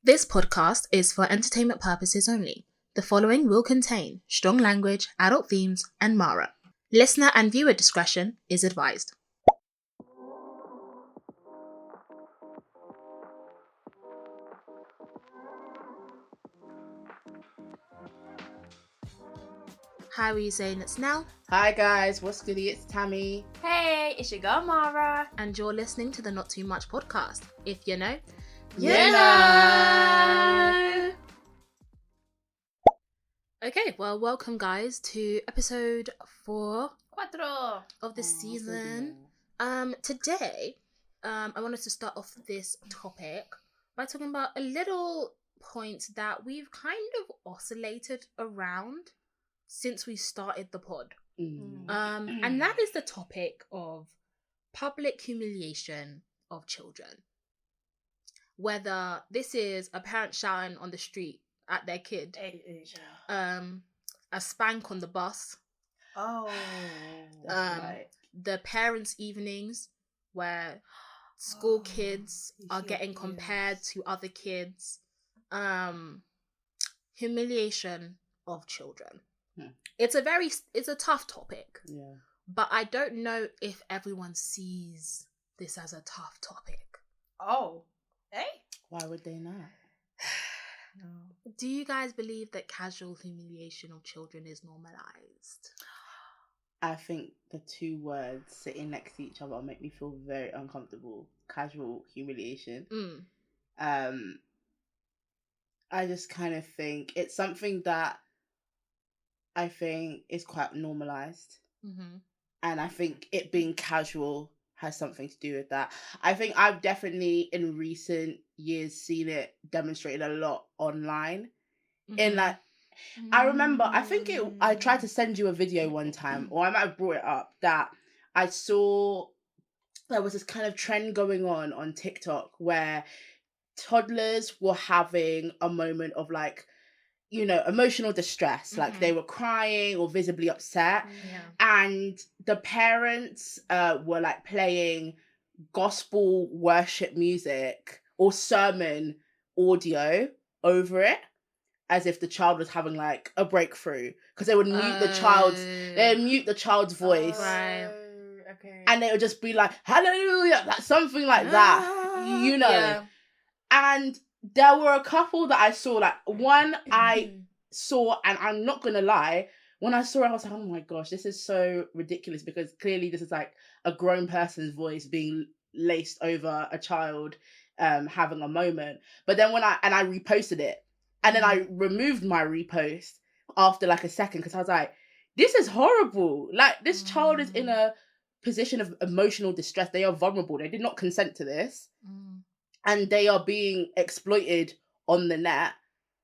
This podcast is for entertainment purposes only. The following will contain strong language, adult themes, and Mara. Listener and viewer discretion is advised. How are you saying it's now? Hi guys, what's goody? It's Tammy. Hey, it's your girl Mara. And you're listening to the Not Too Much podcast. If you know, you know. Okay, well, welcome guys to episode 4 of this Oh, season. Today, I wanted to start off this topic by talking about a little point that we've kind of oscillated around since we started the pod. And that is the topic of public humiliation of children. Whether this is a parent shouting on the street at their kid, a spank on the bus, the parents' evenings where school kids are getting compared to other kids, humiliation of children. It's a tough topic. Yeah. But I don't know if everyone sees this as a tough topic. Oh. Hey? Why would they not? No. Do you guys believe that casual humiliation of children is normalized? I think the two words sitting next to each other make me feel very uncomfortable. Casual humiliation. I just kind of think it's something that I think is quite normalized. Mm-hmm. And I think it being casual has something to do with that. I think I've definitely in recent years seen it demonstrated a lot online. Mm-hmm. In like, I remember, I tried to send you a video one time, or I might have brought it up, that I saw there was this kind of trend going on TikTok where toddlers were having a moment of like, you know, emotional distress, like they were crying or visibly upset. And the parents were like playing gospel worship music or sermon audio over it, as if the child was having like a breakthrough, because they would mute the child's voice. Right. Okay. And they would just be like, hallelujah, like something like that, you know. Yeah. And there were a couple that I saw, like one I saw, and I'm not gonna lie, when I saw it, I was like, oh my gosh, this is so ridiculous, because clearly this is like a grown person's voice being laced over a child having a moment. But then when I reposted it, and then I removed my repost after like a second, because I was like, this is horrible. Like, this child is in a position of emotional distress. They are vulnerable. They did not consent to this. And they are being exploited on the net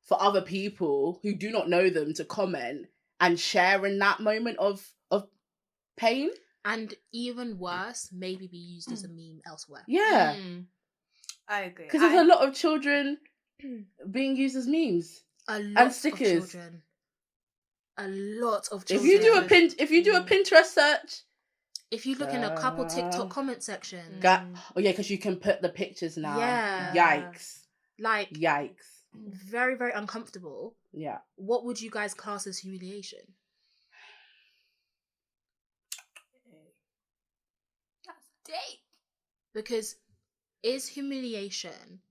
for other people who do not know them to comment and share in that moment of pain. And even worse, maybe be used as a meme elsewhere. Yeah. I agree. Because there's a lot of children being used as memes. And stickers. Of children. A lot of children. If you do a Pinterest search, if you look in a couple TikTok comment sections. Because you can put the pictures now. Yeah. Yikes. Yikes. Very, very uncomfortable. Yeah. What would you guys class as humiliation? That's deep. Because is humiliation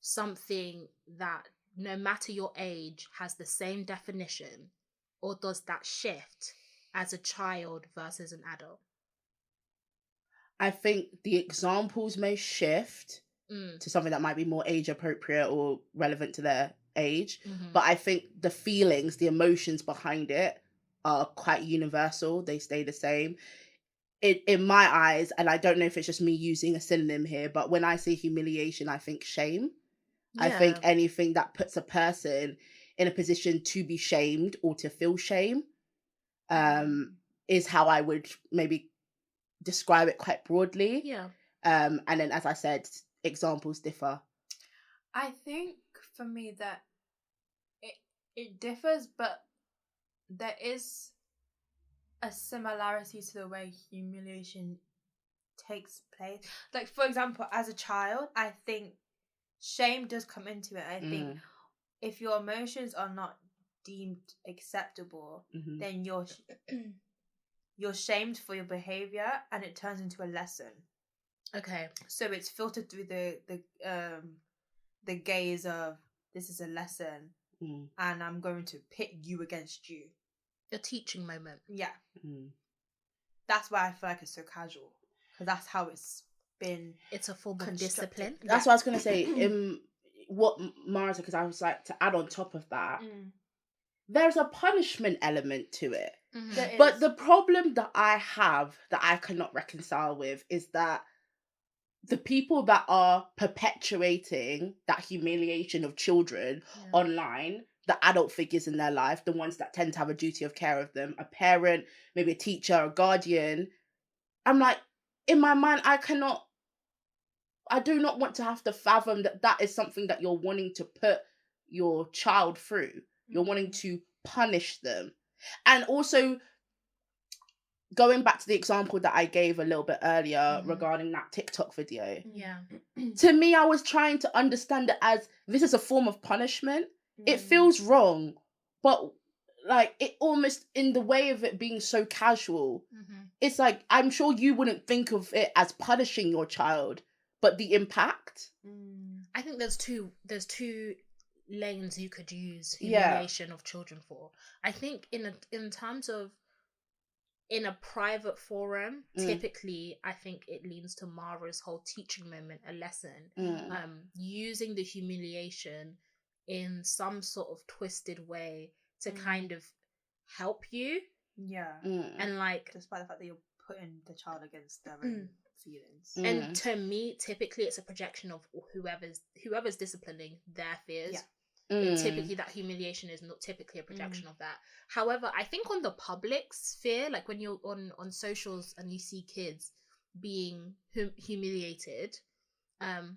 something that no matter your age has the same definition, or does that shift as a child versus an adult? I think the examples may shift to something that might be more age appropriate or relevant to their age. But I think the feelings, the emotions behind it are quite universal. They stay the same. In my eyes, and I don't know if it's just me using a synonym here, but when I say humiliation, I think shame. Yeah. I think anything that puts a person in a position to be shamed or to feel shame is how I would maybe describe it quite broadly. Yeah. And then, as I said, examples differ. I think for me that it differs, but there is a similarity to the way humiliation takes place. Like, for example, as a child, I think shame does come into it. I think if your emotions are not deemed acceptable, then you're shamed for your behavior, and it turns into a lesson. Okay. So it's filtered through the gaze of, this is a lesson, and I'm going to pit you against you. A teaching moment. Yeah. That's why I feel like it's so casual, because that's how it's been. It's a form of discipline. That's what I was going to say. What Mara said, because I was like, to add on top of that, there's a punishment element to it. But the problem that I have that I cannot reconcile with is that the people that are perpetuating that humiliation of children online, the adult figures in their life, the ones that tend to have a duty of care of them, a parent, maybe a teacher, a guardian, I'm like, in my mind, I do not want to have to fathom that is something that you're wanting to put your child through. You're wanting to punish them. And also, going back to the example that I gave a little bit earlier regarding that TikTok video. Yeah. To me, I was trying to understand it as, this is a form of punishment. It feels wrong, but like, it almost, in the way of it being so casual, it's like, I'm sure you wouldn't think of it as punishing your child, but the impact. I think there's two lanes you could use humiliation of children for. I think in terms of, in a private forum, typically I think it leans to Mara's whole teaching moment, a lesson, using the humiliation in some sort of twisted way to kind of help you. And like, despite the fact that you're putting the child against their own feelings. And to me, typically it's a projection of whoever's disciplining their fears. Typically that humiliation is not typically a projection of that. However, I think on the public sphere, like when you're on socials and you see kids being humiliated,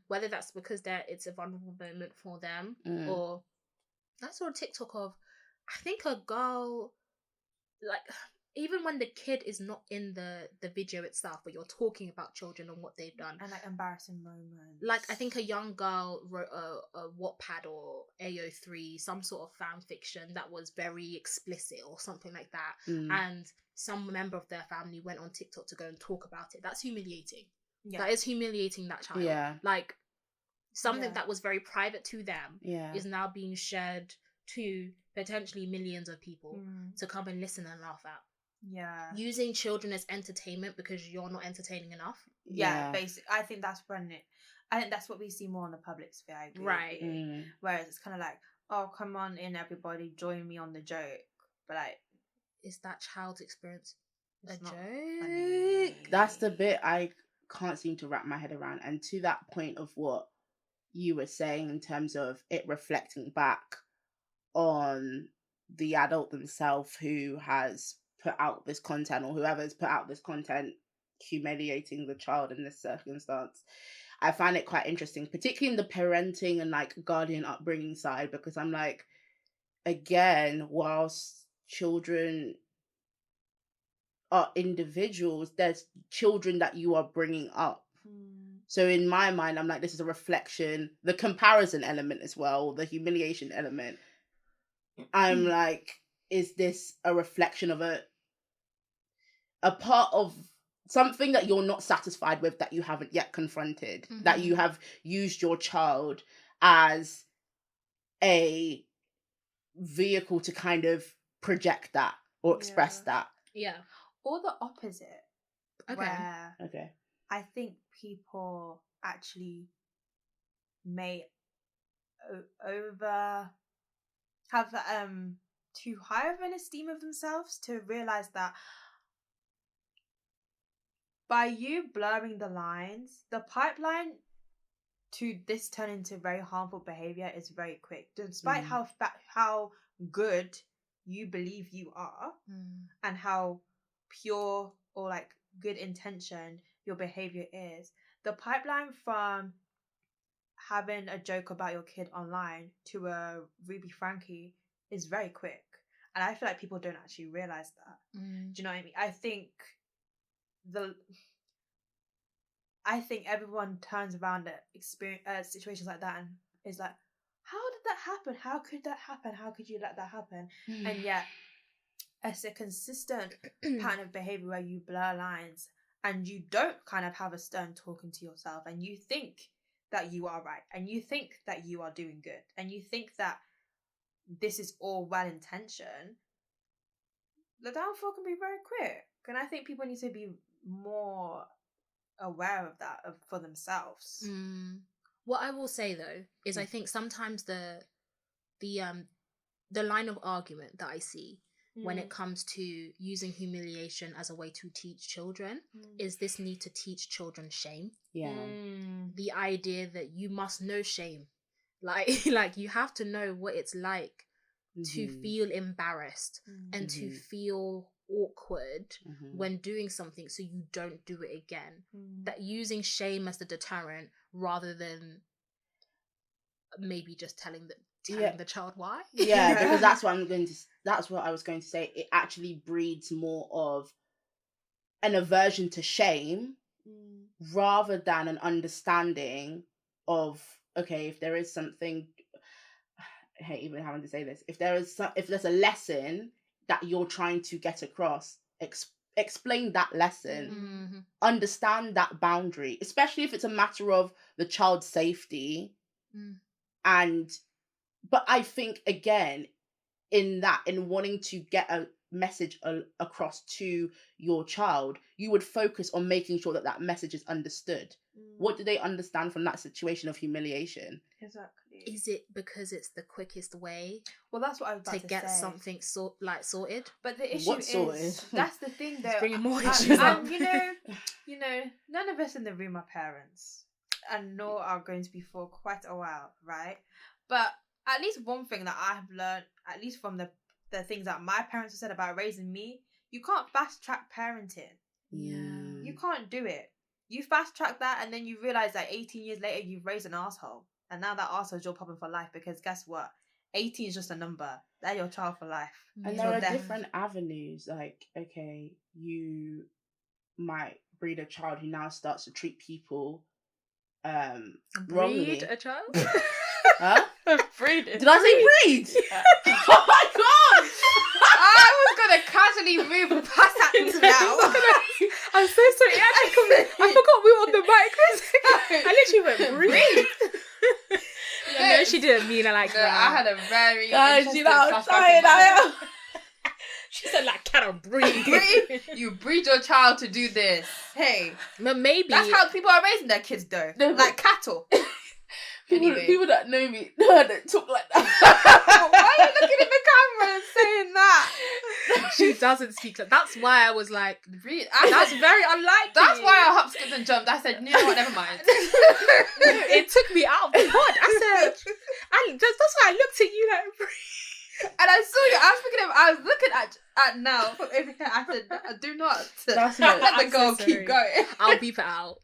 whether that's because it's a vulnerable moment for them, or I saw a TikTok of, I think a girl, like, even when the kid is not in the video itself, but you're talking about children and what they've done. And like embarrassing moments. Like, I think a young girl wrote a Wattpad or AO3, some sort of fan fiction that was very explicit or something like that. And some member of their family went on TikTok to go and talk about it. That's humiliating. That is humiliating that child. Like, something that was very private to them is now being shared to potentially millions of people to come and listen and laugh at. Using children as entertainment because you're not entertaining enough. Basically, I think that's what we see more on the public sphere. I agree. Right. Whereas it's kind of like, oh, come on in, everybody, join me on the joke. But like, is that child's experience a joke? Funny. That's the bit I can't seem to wrap my head around. And to that point of what you were saying in terms of it reflecting back on the adult themselves who has put out this content, or whoever's put out this content humiliating the child in this circumstance, I find it quite interesting, particularly in the parenting and like guardian upbringing side, because I'm like, again, whilst children are individuals, there's children that you are bringing up. So in my mind, I'm like, this is a reflection, the comparison element as well, the humiliation element. I'm like, is this a reflection of a part of something that you're not satisfied with, that you haven't yet confronted, that you have used your child as a vehicle to kind of project that or express that? Or the opposite. Where Okay. I think people actually may have too high of an esteem of themselves to realize that by you blurring the lines, the pipeline to this turn into very harmful behavior is very quick. Despite how good you believe you are and how pure or like good intention your behavior is, the pipeline from having a joke about your kid online to a Ruby Frankie is very quick. And I feel like people don't actually realize that. Do you know what I mean? I think everyone turns around at situations like that and It's like, how did that happen? How could that happen? How could you let that happen? And yet, it's a consistent pattern of behavior where you blur lines and you don't kind of have a stern talking to yourself, and you think that you are right, and you think that you are doing good, and you think that this is all well intentioned, the downfall can be very quick. And I think people need to be more aware of that for themselves. What I will say though is I think sometimes the line of argument that I see when it comes to using humiliation as a way to teach children is this need to teach children shame. The idea that you must know shame, like you have to know what it's like to feel embarrassed and to feel awkward when doing something, so you don't do it again. That using shame as the deterrent rather than maybe just telling the child why. Because that's what I was going to say. It actually breeds more of an aversion to shame rather than an understanding of, okay, if there is something, I hate even having to say this, if there's a lesson that you're trying to get across, explain that lesson, understand that boundary, especially if it's a matter of the child's safety. But I think, again, in wanting to get a message across to your child, you would focus on making sure that message is understood. What do they understand from that situation of humiliation? Exactly. Is it because it's the quickest way? Well, that's what I was about to get say. something sorted. But the issue is that's the thing, though. It's bringing more issues up. You know, none of us in the room are parents, and nor are going to be for quite a while, right? But at least one thing that I have learned, at least from the things that my parents have said about raising me, you can't fast track parenting. You can't do it. You fast track that, and then you realize that 18 years later you've raised an asshole, and now that arsehole is your problem for life, because guess what? 18 is just a number. They're your child for life. And there are different avenues. Like, okay, you might breed a child who now starts to treat people wrongly. Breed a child? Huh? Breed it. Did I say breed? Oh my god! I was gonna casually move past that now. I'm so sorry. I forgot we were on the mic. I literally went breed. No, she didn't mean it like that. I had a very you know how tired I am. She said, like, cannot breed. You breed your child to do this. Hey, but maybe that's how people are raising their kids, though. No, like cattle. People that know me don't talk like that. Why are you looking in the camera and saying that? She doesn't speak like. That's why I was like, that's very unlikely. That's why I hopped, skipped and jumped. I said, no, never mind. It took me out of the pod. I said, that's why I looked at you like. And I saw you. I was looking at Nell from over here. I said, do not. That's let not. the girl keep going. I'll beep it out.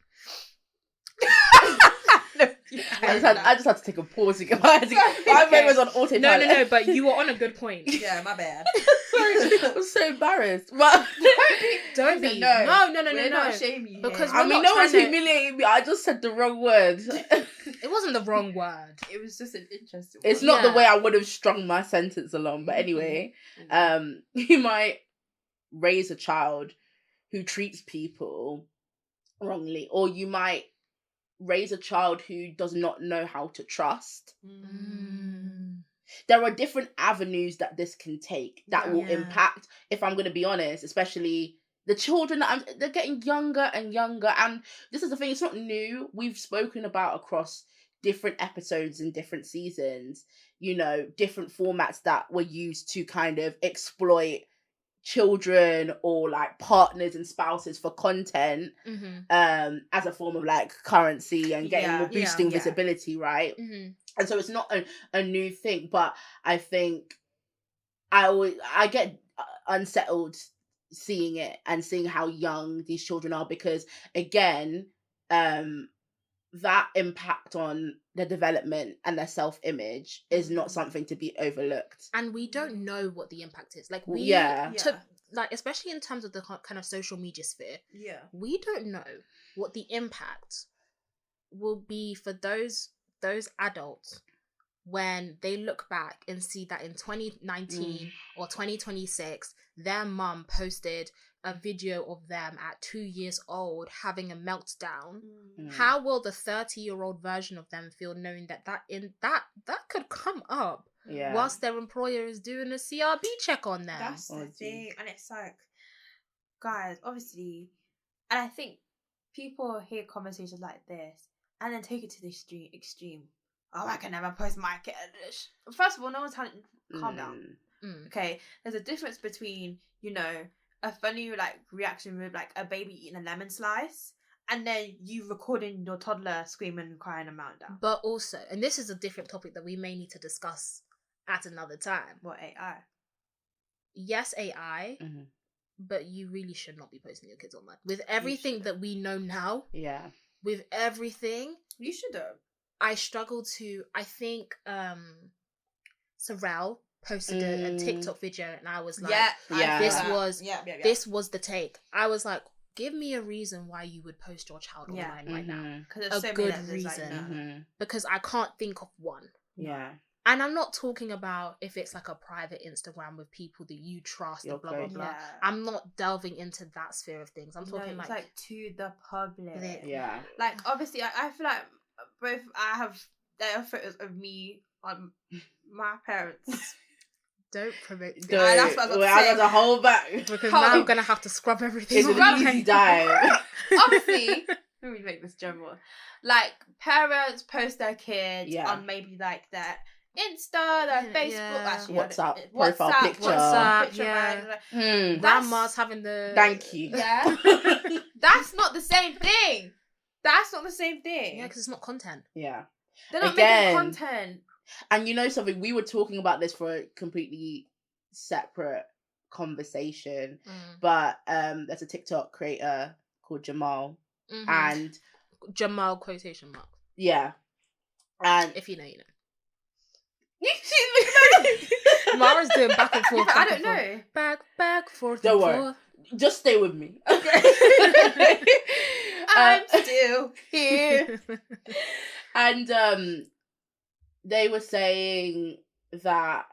I just had to take a pause again. My brain was on autopilot. No, but you were on a good point. Yeah, my bad. Sorry, I'm so embarrassed. But don't be. No. We're not shaming you. Because I mean, no one's humiliating me. I just said the wrong word. It wasn't the wrong word. It was just an interesting word. It's not the way I would have strung my sentence along. But anyway, you might raise a child who treats people wrongly, or you might raise a child who does not know how to trust. There are different avenues that this can take that will impact, if I'm going to be honest, especially the children that they're getting younger and younger. And this is the thing, it's not new. We've spoken about across different episodes and different seasons, you know, different formats that were used to kind of exploit children or like partners and spouses for content as a form of like currency and getting boosting visibility, right? And so it's not a new thing, but I think I get unsettled seeing it and seeing how young these children are, because again that impact on their development and their self-image is not something to be overlooked. And we don't know what the impact is. Like, like, especially in terms of the kind of social media sphere, we don't know what the impact will be for those adults when they look back and see that in 2019 or 2026, their mum posted a video of them at 2 years old having a meltdown. How will the 30-year-old version of them feel knowing that could come up whilst their employer is doing a CRB check on them? That's the thing. And it's like, guys, obviously, and I think people hear conversations like this and then take it to the extreme. Oh, I can never post my kid. First of all, no one's telling calm down. Okay, there's a difference between, you know, a funny like reaction with like a baby eating a lemon slice and then you recording your toddler screaming and crying a meltdown. But also, and this is a different topic that we may need to discuss at another time. What, AI? Yes, AI, but you really should not be posting your kids online. With everything that we know now, with everything, you shouldn't. I struggle to. I think Sorrel posted a TikTok video, and I was like, this was the take. I was like, give me a reason why you would post your child online right now. A good reason, because I can't think of one. And I'm not talking about if it's like a private Instagram with people that you trust and blah, blah, blah. I'm not delving into that sphere of things. I'm talking it's like to the public. Yeah. Like, obviously, I feel like both, I have their photos of me on my parents. Don't promote. That's what I was got to hold back. Because now I'm going to have to scrub everything. It's an easy dive. Obviously, let me make this general. Like, parents post their kids on maybe like their Insta, their Facebook, actually, WhatsApp profile picture. Grandma's having the... Thank you. Yeah. That's not the same thing. Yeah, because it's not content. Yeah. They're not making content. And you know something, we were talking about this for a completely separate conversation, but there's a TikTok creator called Jamal, and Jamal quotation mark. Yeah. And if you know, you know. Mara's doing back and forth. I don't know. Back, forth. Don't worry. Just stay with me. Okay. I'm still here. And they were saying that,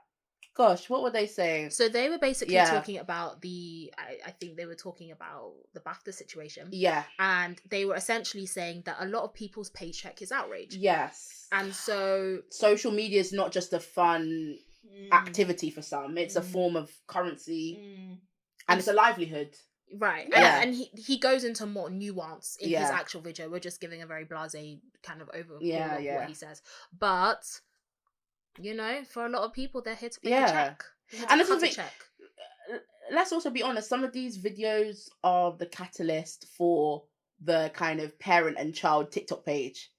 gosh, what were they saying? So they were basically talking about I think they were talking about the BAFTA situation. Yeah. And they were essentially saying that a lot of people's paycheck is outrage. Yes. And so social media is not just a fun activity for some. It's a form of currency and it's a livelihood. Right. And he goes into more nuance in his actual video. We're just giving a very blasé kind of overview of what he says. But, you know, for a lot of people, they're here to make a check. And it's a check. Let's also be honest, some of these videos are the catalyst for the kind of parent and child TikTok page.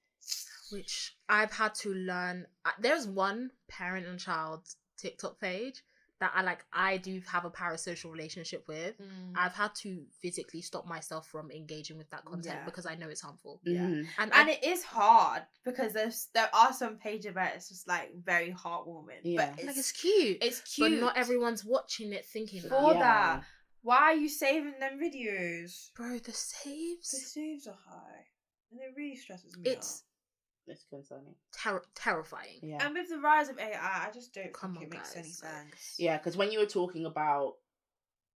Which I've had to learn. There's one parent and child TikTok page that I do have a parasocial relationship with. I've had to physically stop myself from engaging with that content because I know it's harmful. And it is hard because there are some pages where it's just like very heartwarming. Yeah. But it's cute. It's cute. But not everyone's watching it thinking for that. Why are you saving them videos? Bro, the saves? The saves are high. And it really stresses me out. It's concerning. Terrifying. Yeah. And with the rise of AI, I just don't think it makes any sense. Yeah, because when you were talking about,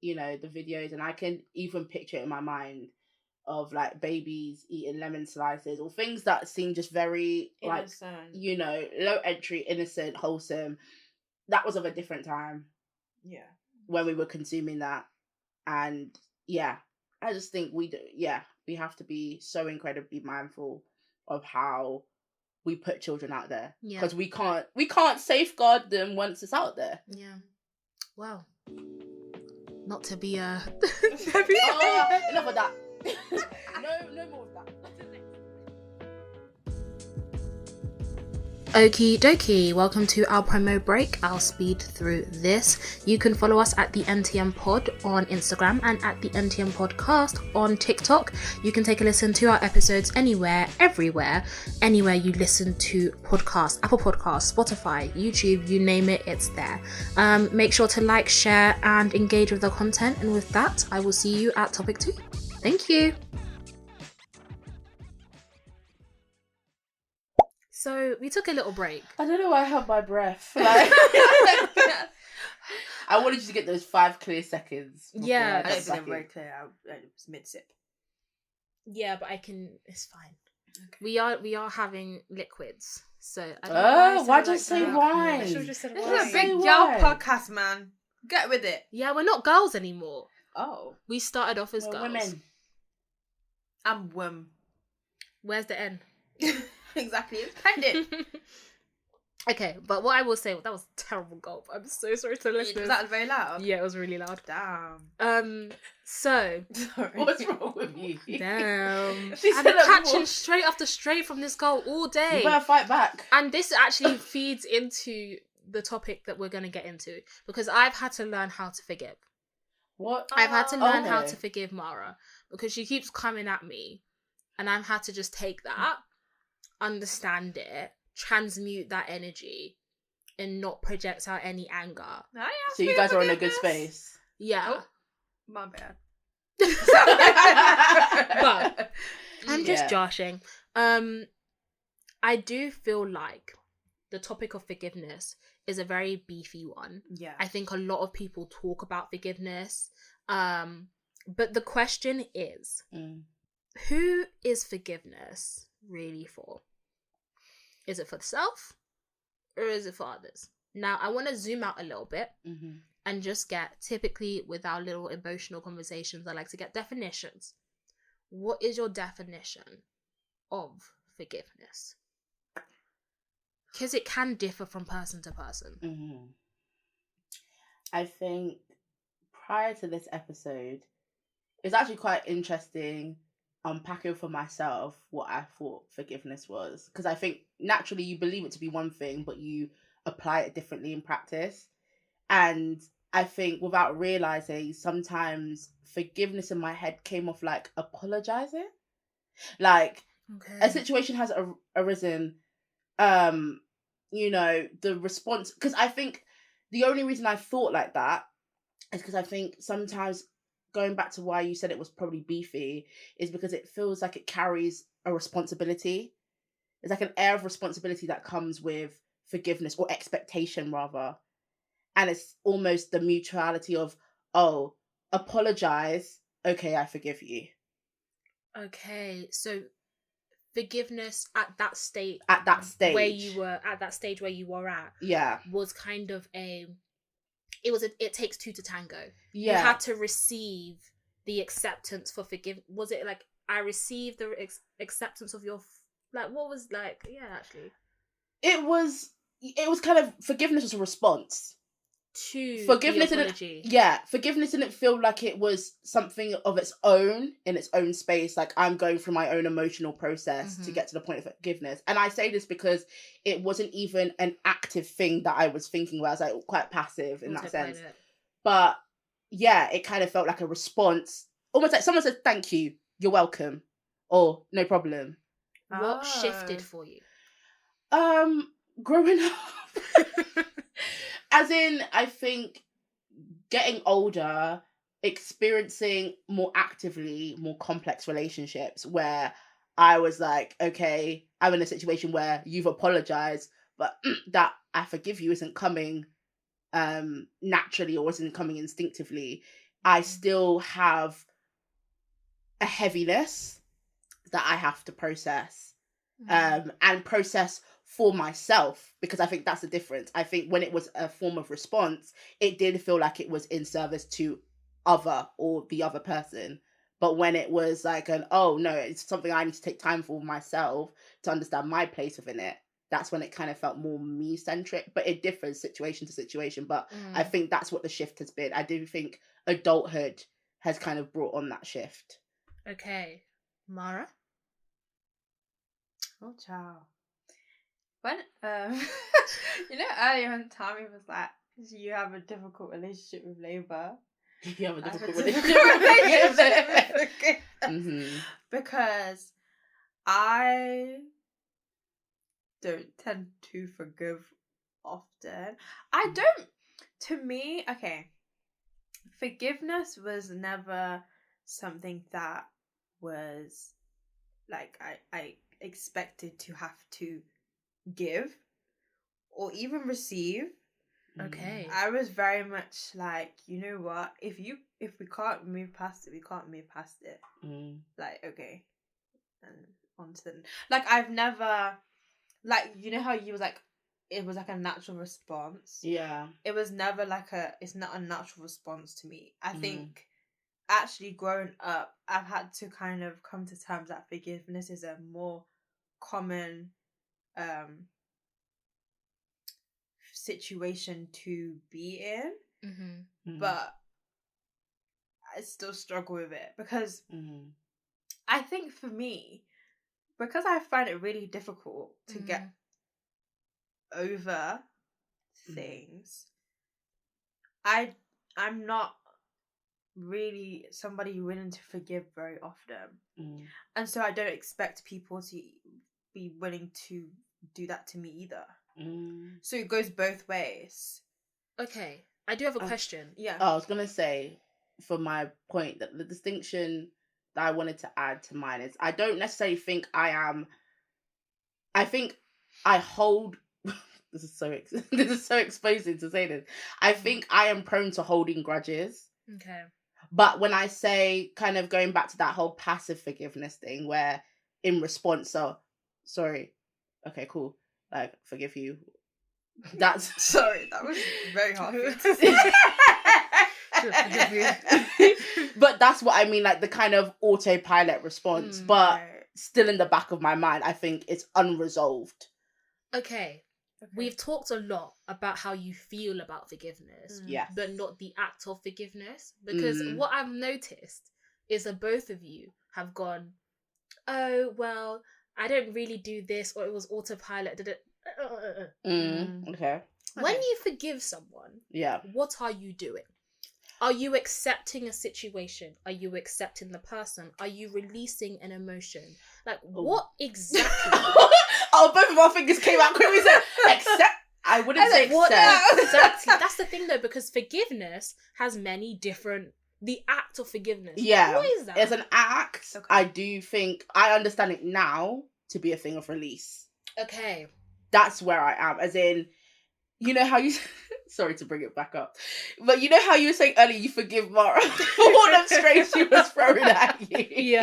you know, the videos, and I can even picture it in my mind of like babies eating lemon slices or things that seem just very innocent. Like, you know, low entry, innocent, wholesome. That was of a different time. Yeah. When we were consuming that. And I just think we have to be so incredibly mindful of how we put children out there, because we can't safeguard them once it's out there. Well, not to be enough of that. no more of that. Okie dokie, welcome to our promo break. I'll speed through this. You can follow us at the NTM Pod on Instagram and at the NTM Podcast on TikTok. You can take a listen to our episodes anywhere, everywhere you listen to podcasts, Apple Podcasts, Spotify, YouTube, you name it, it's there. Make sure to like, share, and engage with the content. And with that, I will see you at topic 2. Thank you. So we took a little break. I don't know why I held my breath. Like, I wanted you to get those 5 clear seconds. Yeah. I don't think I'm very clear. I was mid-sip. Yeah, but it's fine. Okay. We are having liquids. So I don't know why just say that. wine? I should have just said This wine. is a big Say girl wine. podcast, man. Get with it. Yeah, we're not girls anymore. Oh. We started off as We're girls. women. I'm wim. Where's the N? Exactly. It's pendant. Okay, but what I will say, that was a terrible gulp. I'm so sorry to Was listeners. that very loud? Yeah, it was really loud. Damn. So Sorry. What's wrong with you? damn. She I'm said that catching before. straight after straight from this goal all day. You better fight back. And this actually feeds into the topic that we're going to get into, because I've had to learn how to forgive. What? I've had to learn how okay. to forgive Mara, because she keeps coming at me, and I've had to just take that, understand it, transmute that energy, and not project out any anger. So you guys are in a good space. Yeah. Oh, my bad. But I'm just Yeah. joshing. I do feel like the topic of forgiveness is a very beefy one. Yeah. I think a lot of people talk about forgiveness. But the question is, who is forgiveness really for? Is it for the self, or is it for others? Now, I want to zoom out a little bit and just get, typically with our little emotional conversations, I like to get definitions. What is your definition of forgiveness? Because it can differ from person to person. I think prior to this episode, it's actually quite interesting unpacking for myself what I thought forgiveness was. Because I think naturally you believe it to be one thing, but you apply it differently in practice. And I think without realizing, sometimes forgiveness in my head came off like apologizing. Like, a situation has arisen, the response, because I think the only reason I thought like that is because I think sometimes, going back to why you said it was probably beefy, is because it feels like it carries a responsibility. It's like an air of responsibility that comes with forgiveness, or expectation rather. And it's almost the mutuality of, oh, apologize, okay, I forgive you. Okay, so forgiveness at that stage where you were at, yeah, was kind of it takes two to tango. Yeah, you had to receive the acceptance for forgive. Was it like, I received the acceptance of your like, what was like? Yeah, actually, it was kind of, forgiveness was a response to forgiveness. the apology. Forgiveness didn't feel like it was something of its own, in its own space. Like, I'm going through my own emotional process to get to the point of forgiveness. And I say this because it wasn't even an active thing that I was thinking about. I was like quite passive in that sense. But yeah, it kind of felt like a response, almost like someone said, thank you, you're welcome, or no problem. What shifted for you? Growing up. As in, I think getting older, experiencing more actively more complex relationships, where I was like, okay, I'm in a situation where you've apologized, but that I forgive you isn't coming naturally, or isn't coming instinctively. I still have a heaviness that I have to process, and process for myself, because I think that's the difference. I think when it was a form of response, it did feel like it was in service to the other person. But when it was like oh no, it's something I need to take time for myself to understand my place within it, that's when it kind of felt more me-centric. But it differs situation to situation. But I think that's what the shift has been. I do think adulthood has kind of brought on that shift. Okay. Mara? Oh, ciao. When, earlier when Tommy was like, you have a difficult relationship with Labour. You have a difficult relationship with because I don't tend to forgive often. To me, okay, forgiveness was never something that was like I expected to have to give or even receive. Okay. I was very much like, you know what? If we can't move past it, we can't move past it. Like, okay, and on to the, like, I've never, like, you know how you was like, it was like a natural response. Yeah. It was never like it's not a natural response to me. I think actually growing up, I've had to kind of come to terms that forgiveness is a more common situation to be in, but I still struggle with it because I think for me, because I find it really difficult to get over things, I'm not really somebody willing to forgive very often, and so I don't expect people to be willing to do that to me either. So it goes both ways. Okay, I do have a question. Yeah. I was gonna say, for my point, that the distinction that I wanted to add to mine is I don't necessarily think I think I hold. This is so exposing to say this. I think I am prone to holding grudges. Okay. But when I say, kind of going back to that whole passive forgiveness thing, where in response, sorry, okay, cool, like, forgive you. That's sorry, that was very hard. But that's what I mean, like the kind of autopilot response, but still in the back of my mind, I think it's unresolved. Okay. We've talked a lot about how you feel about forgiveness, yes, but not the act of forgiveness. Because what I've noticed is that both of you have gone, oh, well, I don't really do this, or it was autopilot. Okay. When you forgive someone, what are you doing? Are you accepting a situation? Are you accepting the person? Are you releasing an emotion? Like, what exactly? Oh, both of our fingers came out quickly. Said accept. I wouldn't say what accept. exactly. That's the thing, though, because forgiveness has many different. The act of forgiveness. Yeah, what is that? It's an act. Okay. I do think I understand it now to be a thing of release. Okay, that's where I am. As in, you know how you. Sorry to bring it back up, but you know how you were saying earlier you forgive Mara for all them strays she was throwing at you,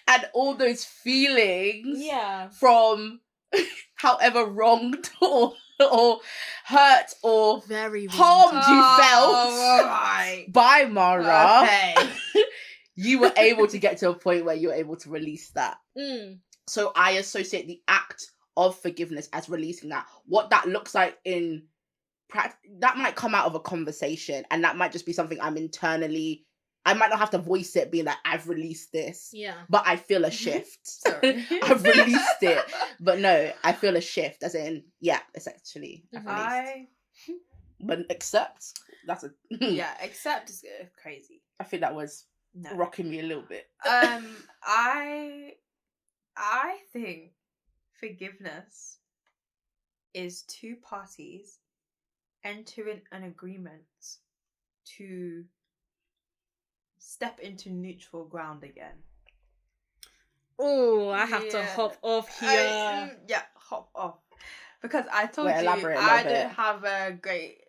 and all those feelings, from however wronged or hurt or very harmed you felt by Mara. Okay. You were able to get to a point where you were able to release that. So I associate the act of forgiveness as releasing that. What that looks like in practice, that might come out of a conversation, and that might just be something I'm internally. I might not have to voice it, being like, I've released this. But I feel a shift. Sorry. I've released it. But no, I feel a shift, as in, essentially. But accept, that's a... accept is crazy. I think that was rocking me a little bit. I think forgiveness is two parties entering an agreement to step into neutral ground again. Oh, I have to hop off here. Hop off. Because I told you, I don't have a great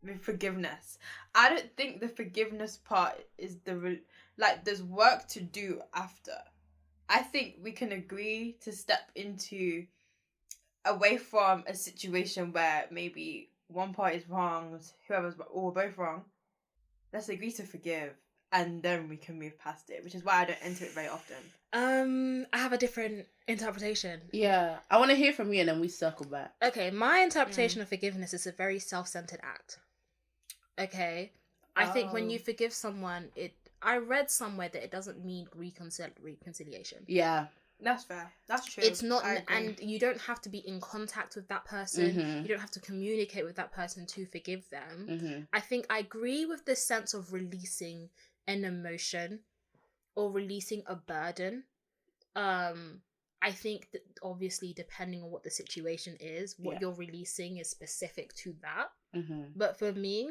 with forgiveness. I don't think the forgiveness part is there's work to do after. I think we can agree to step into away from a situation where maybe one party is wrong, whoever's or both wrong. Let's agree to forgive, and then we can move past it, which is why I don't enter it very often. I have a different interpretation. Yeah, I want to hear from you, and then we circle back. Okay, my interpretation of forgiveness is a very self-centered act. Okay, I think when you forgive someone, I read somewhere that it doesn't mean reconciliation. Yeah. That's fair. That's true. It's not, and you don't have to be in contact with that person. You don't have to communicate with that person to forgive them. I think I agree with the sense of releasing an emotion or releasing a burden. I think that obviously, depending on what the situation is, what you're releasing is specific to that. But for me,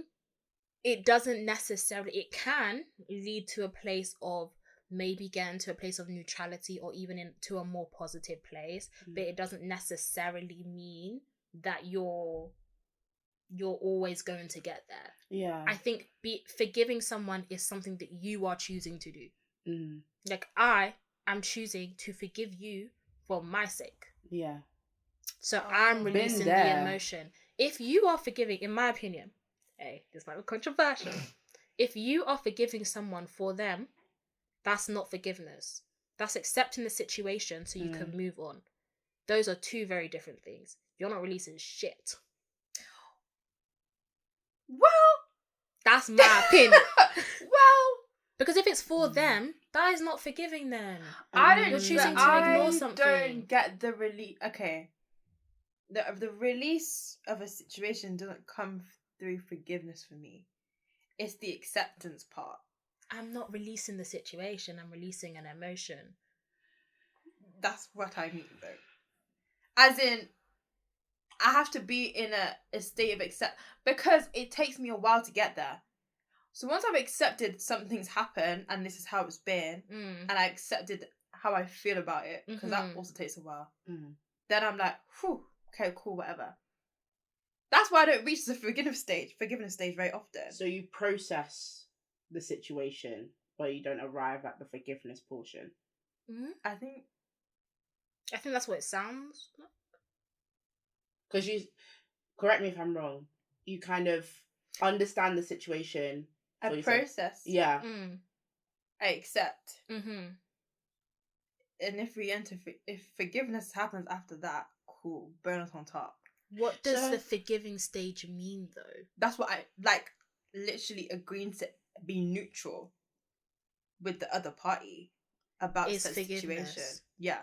it doesn't necessarily. It can lead to a place of maybe get into a place of neutrality or even into a more positive place, but it doesn't necessarily mean that you're always going to get there. Yeah. I think forgiving someone is something that you are choosing to do. Mm. Like, I am choosing to forgive you for my sake. Yeah. So I'm releasing the emotion. If you are forgiving, in my opinion, hey, this might be controversial. If you are forgiving someone for them, that's not forgiveness. That's accepting the situation so you can move on. Those are two very different things. You're not releasing shit. Well, that's my opinion. Well, because if it's for them, that is not forgiving them. You're choosing to ignore something. I don't get the release. Okay, the release of a situation doesn't come through forgiveness for me. It's the acceptance part. I'm not releasing the situation. I'm releasing an emotion. That's what I mean, though. As in, I have to be in a state of accept, because it takes me a while to get there. So once I've accepted something's happened and this is how it's been, and I accepted how I feel about it, because that also takes a while, then I'm like, whew, okay, cool, whatever. That's why I don't reach the forgiveness stage very often. So you process the situation, but you don't arrive at the forgiveness portion. I think that's what it sounds like. Because you, correct me if I'm wrong, you kind of understand the situation. I process. Yeah. I accept. And if forgiveness happens after that, cool, bonus on top. What does the forgiving stage mean, though? That's what I like. Literally agreeing to be neutral with the other party about the situation. Yeah.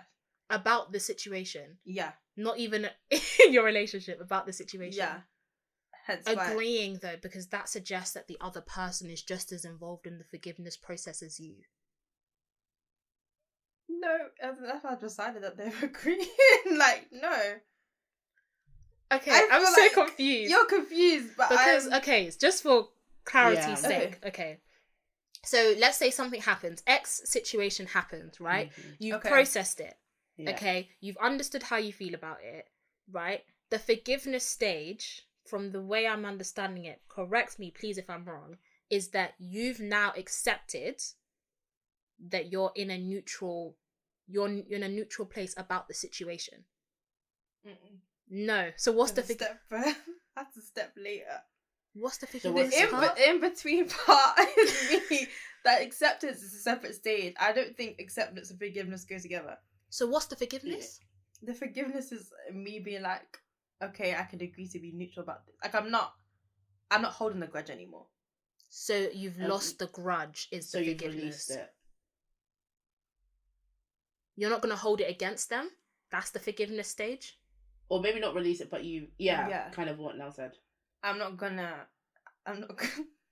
About the situation. Yeah. Not even in your relationship, about the situation. Yeah. Hence agreeing, though, because that suggests that the other person is just as involved in the forgiveness process as you. No, that's why I decided that they're agreeing. Like, no. Okay, I'm so confused. You're confused, but okay, just for clarity's sake, okay. So let's say something happens. X situation happens, right? You've processed it. Yeah. Okay, you've understood how you feel about it, right? The forgiveness stage, from the way I'm understanding it, correct me please if I'm wrong, is that you've now accepted that you're in a neutral place about the situation. No. So what's That's a step later. What's the forgiveness part? In between part is me. That acceptance is a separate stage. I don't think acceptance and forgiveness go together. So what's the forgiveness? The forgiveness is me being like, okay, I can agree to be neutral about this. Like, I'm not holding the grudge anymore. So you've lost the grudge, is the forgiveness. You've released it. You're not going to hold it against them? That's the forgiveness stage? Or maybe not release it, but kind of what Nell said. I'm not gonna,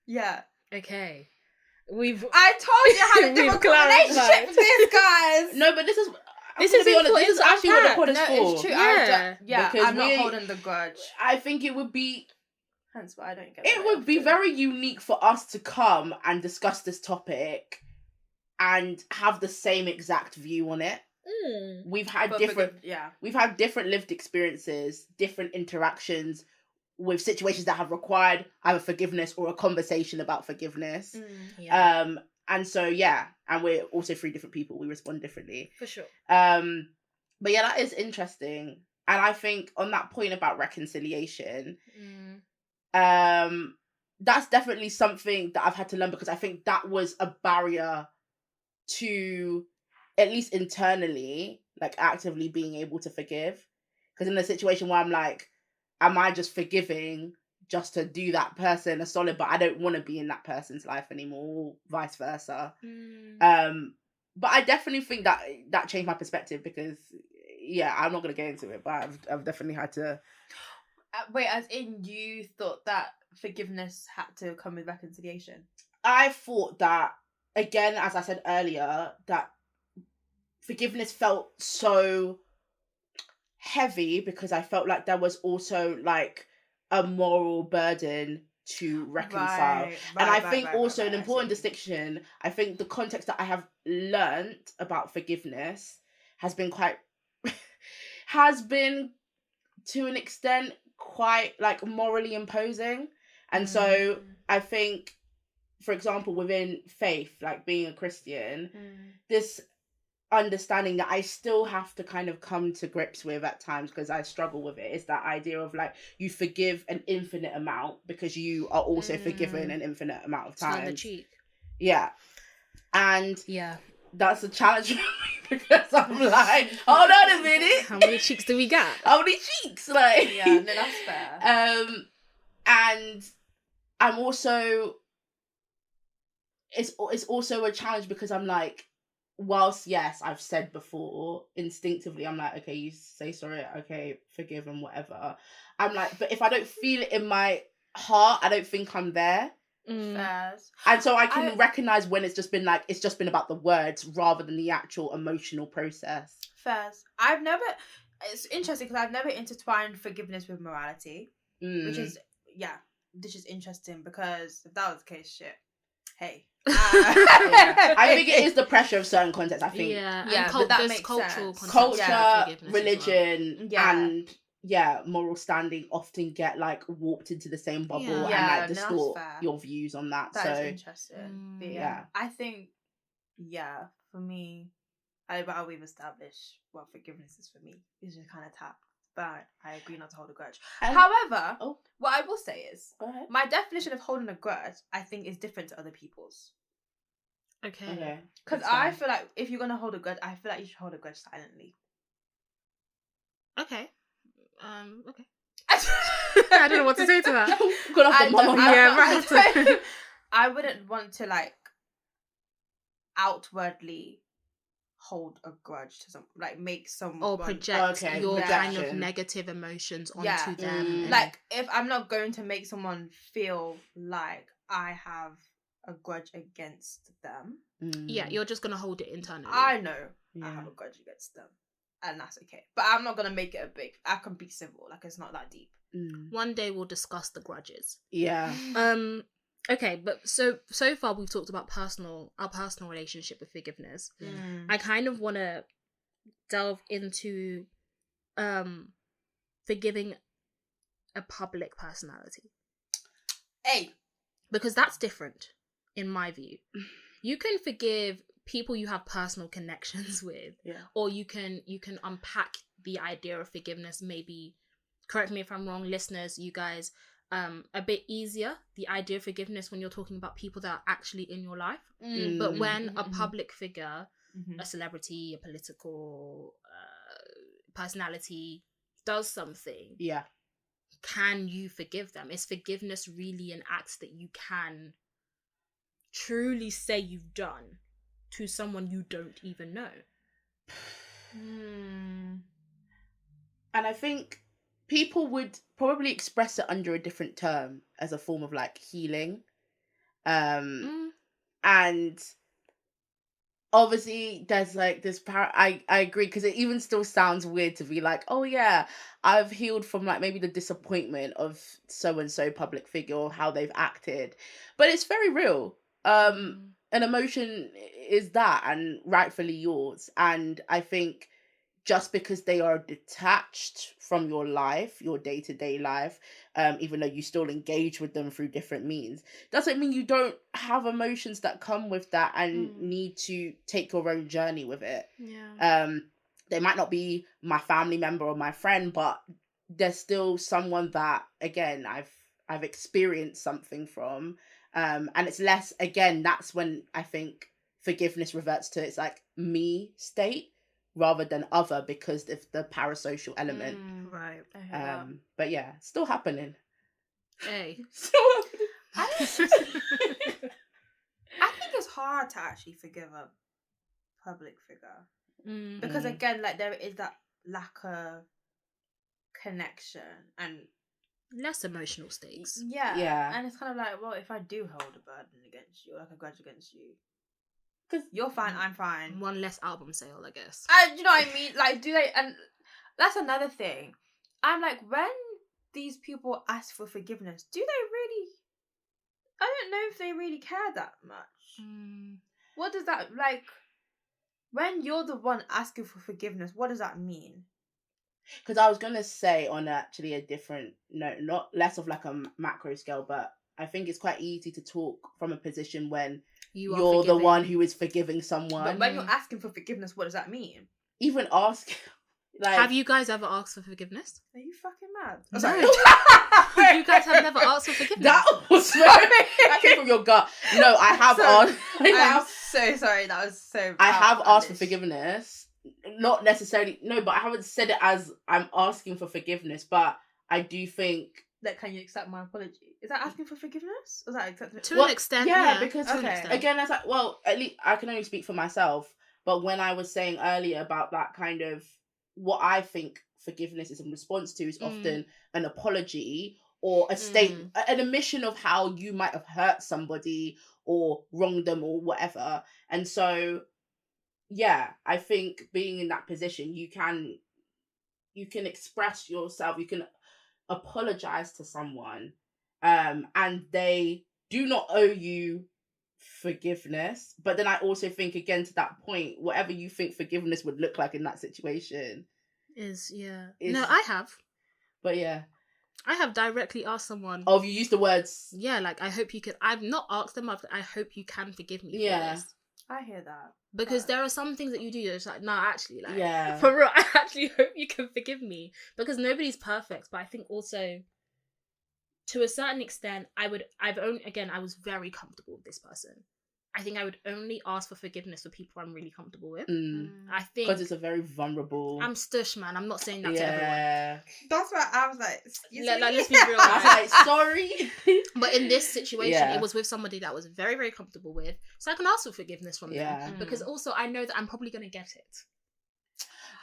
yeah. Okay. I told you I had a different relationship with this, guys. No, but this is actually what the pod is for. It's true. Yeah, because I'm not holding the grudge. I think it would be... Hence why I don't get it. It would be very unique for us to come and discuss this topic and have the same exact view on it. We've had different lived experiences, different interactions with situations that have required either forgiveness or a conversation about forgiveness. And so, and we're also three different people. We respond differently. For sure. But yeah, that is interesting. And I think on that point about reconciliation, that's definitely something that I've had to learn, because I think that was a barrier to, at least internally, like actively being able to forgive. Because in a situation where I'm like, am I just forgiving just to do that person a solid, but I don't want to be in that person's life anymore, or vice versa. But I definitely think that changed my perspective, because I'm not going to get into it, but I've definitely had to... Wait, as in you thought that forgiveness had to come with reconciliation? I thought that, again, as I said earlier, that forgiveness felt so heavy, because I felt like there was also like a moral burden to reconcile. And I think also an important distinction, I think the context that I have learnt about forgiveness has been to an extent quite like morally imposing. And so I think, for example, within faith, like being a Christian, this understanding that I still have to kind of come to grips with at times, because I struggle with it, is that idea of like you forgive an infinite amount because you are also forgiven an infinite amount of times. On the cheek. Yeah. And yeah, that's a challenge for me because I'm like, hold on a minute. How many cheeks do we got? How many cheeks? Like, yeah, no, that's fair. And I'm also, it's also a challenge because I'm like, whilst yes, I've said before, instinctively I'm like, okay, you say sorry, okay, forgive and whatever. I'm like, but if I don't feel it in my heart, I don't think I'm there. And so I can recognize when it's just been about the words rather than the actual emotional process. It's interesting because I've never intertwined forgiveness with morality, which is interesting, because if that was the case, shit, hey. I think it is the pressure of certain contexts. I think but that makes cultural context. Culture, religion, and moral standing often get like warped into the same bubble and like distort your views on that. That's interesting. But I think for me, we've established what forgiveness is for me. It's just kind of tapped. But I agree not to hold a grudge. However, what I will say is, my definition of holding a grudge, I think, is different to other people's. Okay. Because I feel like if you're going to hold a grudge, I feel like you should hold a grudge silently. Okay. Okay. I don't know what to say to that. I wouldn't want to like outwardly hold a grudge to someone, like make someone or project your kind of negative emotions onto them. Like if I'm not going to make someone feel like I have a grudge against them, you're just gonna hold it internally. I know I have a grudge against them, and that's okay. But I'm not gonna make it a big. I can be civil, like it's not that deep. One day we'll discuss the grudges. Yeah. Okay, but so far we've talked about our personal relationship with forgiveness. I kind of want to delve into forgiving a public personality. Because that's different in my view. You can forgive people you have personal connections with, or you can unpack the idea of forgiveness, maybe, correct me if I'm wrong, listeners, you guys, a bit easier, the idea of forgiveness when you're talking about people that are actually in your life. But when a public figure, a celebrity, a political personality does something, can you forgive them? Is forgiveness really an act that you can truly say you've done to someone you don't even know? And I think people would probably express it under a different term as a form of like healing. And obviously there's like this I agree, because it even still sounds weird to be like, oh yeah, I've healed from like maybe the disappointment of so and so public figure or how they've acted, but it's very real. An emotion is that, and rightfully yours. And I think just because they are detached from your life, your day-to-day life, even though you still engage with them through different means, doesn't mean you don't have emotions that come with that and need to take your own journey with it. They might not be my family member or my friend, but there's still someone that, again, I've experienced something from. And it's less, again, that's when I think forgiveness reverts to its like me state rather than other, because of the parasocial element. Right. But yeah, still happening. Still happening. I think it's hard to actually forgive a public figure. Because again, like there is that lack of connection and less emotional stakes. Yeah. And it's kind of like, well, if I do hold a burden against you, like a grudge against you, because you're fine, I'm fine. One less album sale, I guess. You know what I mean? Like, do they? And that's another thing. I'm like, when these people ask for forgiveness, do they really I don't know if they really care that much. What does that, like, when you're the one asking for forgiveness, what does that mean? Because I was going to say on actually a different note, not less of like a macro scale, but I think it's quite easy to talk from a position when you're the one who is forgiving someone. But when you're asking for forgiveness, what does that mean? Even ask... Like, have you guys ever asked for forgiveness? Are you fucking mad? Oh, sorry. You guys have never asked for forgiveness? That came from your gut. No, I have asked. I'm so sorry. That was so... I have asked for forgiveness. Not necessarily... No, but I haven't said it as I'm asking for forgiveness. But I do think... Like, can you accept my apology? Is that asking for forgiveness? Or is that accepting? To an extent, yeah. Because again, as at least I can only speak for myself. But when I was saying earlier about that kind of... What I think forgiveness is in response to is often an apology or a an admission of how you might have hurt somebody or wronged them or whatever. And so, yeah, I think being in that position, you can express yourself, you can apologize to someone, and they do not owe you forgiveness. But then I also think, again, to that point, whatever you think forgiveness would look like in that situation is no, I have, but I have directly asked someone. Oh, you used the words, like, I hope you can. I've not asked them. I hope you can forgive me for this. I hear that, because there are some things that you do that's like, no, actually, like, for real, I actually hope you can forgive me, because nobody's perfect. But I think also, to a certain extent, I was very comfortable with this person. I think I would only ask for forgiveness for people I'm really comfortable with. I think... Because it's a very vulnerable... I'm stush, man. I'm not saying that to everyone. That's why I was like... let's be real. I was like, sorry. But in this situation, it was with somebody that I was very, very comfortable with. So I can ask for forgiveness from them. Because also, I know that I'm probably going to get it.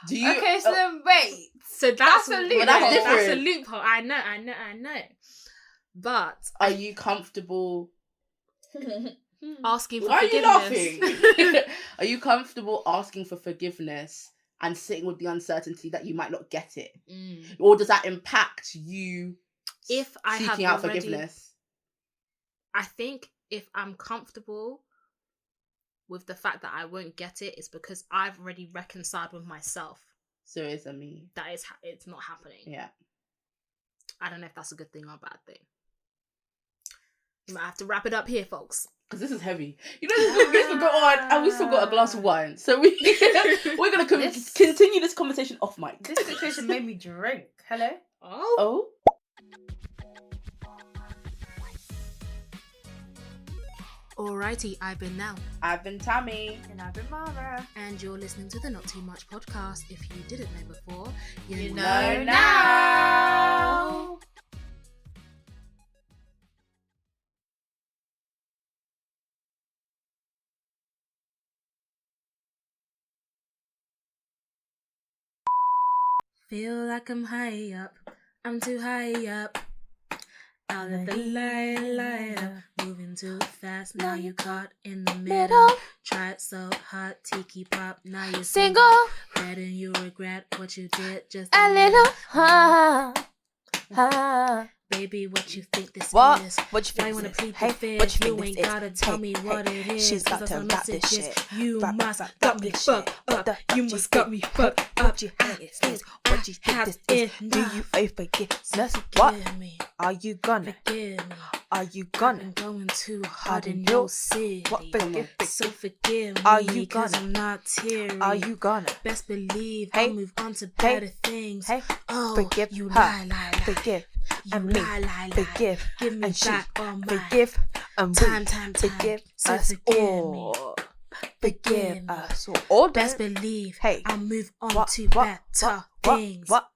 Do you... Okay, so then wait. So that's a loophole. That's a loophole. I know. But... Are you comfortable... asking for Why forgiveness? Are you laughing? Are you comfortable asking for forgiveness and sitting with the uncertainty that you might not get it? Or does that impact you if I seeking have out forgiveness? I think if I'm comfortable with the fact that I won't get it, it's because I've already reconciled with myself. So it's a me. That it's not happening. Yeah. I don't know if that's a good thing or a bad thing. You might have to wrap it up here, folks. Because this is heavy. You know, we still go on, and we still got a glass of wine. So we're going to continue this conversation off mic. This situation made me drink. Hello? Oh? Alrighty, I've been Nell. I've been Tammy. And I've been Mara. And you're listening to the Not Too Much podcast. If you didn't know before, you know now. Feel like I'm high up, I'm too high up. I'll let the light up, moving too fast. Now you caught in the middle. Tried so hard, tiki pop. Now you're single. Better you regret what you did just a little. Baby, what you think this is? What you think I wanna plead hey, the fifth. what you You ain't gotta tell me what it is. She's got to rap this shit. You Rap, must rap, got rap me this fucked shit. up. You must got me fucked up. What you think this is? What you think this is? Do you forgiveness? What? Are you gonna? Forgive me. Are you gonna? I'm going too hard in your city. What forgive? So forgive me. Are you cause gonna? I'm not teary. Are you gonna? Best believe Hey, I'll move on to better things. Hey, Oh, forgive you her. lie. Forgive You and me. lie. Forgive Give me and she. back all my Forgive and time. we. Forgive So us forgive all. me. Forgive me. us all. Best believe Hey, I'll move on what, to what, better what, things. What?